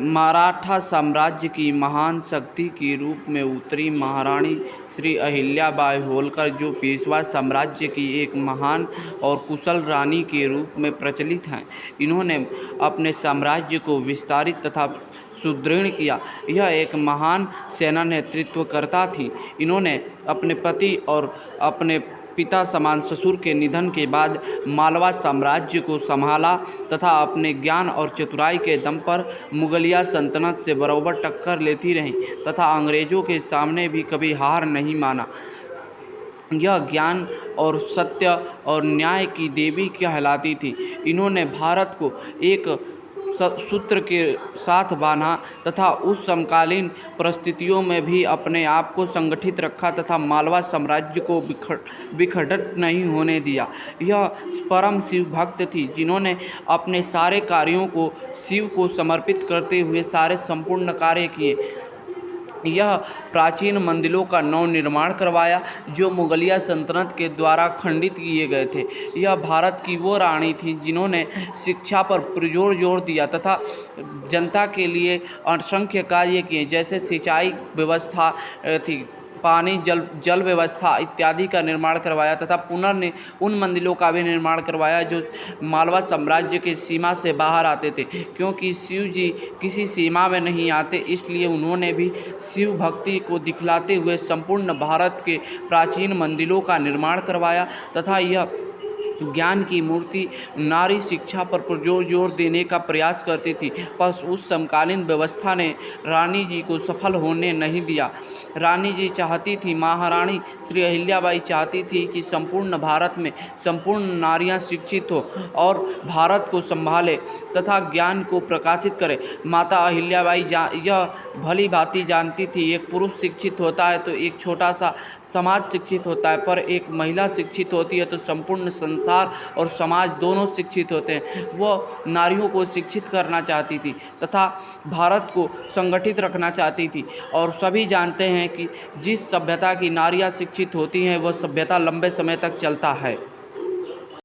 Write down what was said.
मराठा साम्राज्य की महान शक्ति के रूप में उतरी महारानी श्री अहिल्याबाई होलकर, जो पेशवा साम्राज्य की एक महान और कुशल रानी के रूप में प्रचलित हैं। इन्होंने अपने साम्राज्य को विस्तारित तथा सुदृढ़ किया। यह एक महान सेना नेतृत्वकर्ता थी। इन्होंने अपने पति और अपने पिता समान ससुर के निधन के बाद मालवा साम्राज्य को संभाला तथा अपने ज्ञान और चतुराई के दम पर मुगलिया सल्तनत से बराबर टक्कर लेती रहीं तथा अंग्रेज़ों के सामने भी कभी हार नहीं माना। यह ज्ञान और सत्य और न्याय की देवी कहलाती थी। इन्होंने भारत को एक सूत्र के साथ बांधा तथा उस समकालीन परिस्थितियों में भी अपने आप को संगठित रखा तथा मालवा साम्राज्य को विखंडित नहीं होने दिया। यह परम शिव भक्त थी, जिन्होंने अपने सारे कार्यों को शिव को समर्पित करते हुए सारे संपूर्ण कार्य किए। यह प्राचीन मंदिरों का नवनिर्माण करवाया जो मुगलिया सल्तनत के द्वारा खंडित किए गए थे। यह भारत की वो रानी थी जिन्होंने शिक्षा पर पुरजोर जोर दिया तथा जनता के लिए असंख्य कार्य किए, जैसे सिंचाई व्यवस्था थी, पानी जल व्यवस्था इत्यादि का निर्माण करवाया तथा उन मंदिरों का भी निर्माण करवाया जो मालवा साम्राज्य के सीमा से बाहर आते थे। क्योंकि शिव जी किसी सीमा में नहीं आते, इसलिए उन्होंने भी शिव भक्ति को दिखलाते हुए संपूर्ण भारत के प्राचीन मंदिरों का निर्माण करवाया तथा यह ज्ञान की मूर्ति नारी शिक्षा पर पुरजोर जोर देने का प्रयास करती थी। पर उस समकालीन व्यवस्था ने रानी जी को सफल होने नहीं दिया। रानी जी चाहती थी, महारानी श्री अहिल्याबाई चाहती थी कि संपूर्ण भारत में संपूर्ण नारियां शिक्षित हो और भारत को संभाले तथा ज्ञान को प्रकाशित करे। माता अहिल्याबाई यह भली भांति जानती थी, एक पुरुष शिक्षित होता है तो एक छोटा सा समाज शिक्षित होता है, पर एक महिला शिक्षित होती है तो संपूर्ण संसार और समाज दोनों शिक्षित होते हैं। वह नारियों को शिक्षित करना चाहती थी तथा भारत को संगठित रखना चाहती थी। और सभी जानते हैं कि जिस सभ्यता की नारियां शिक्षित होती हैं वह सभ्यता लंबे समय तक चलता है।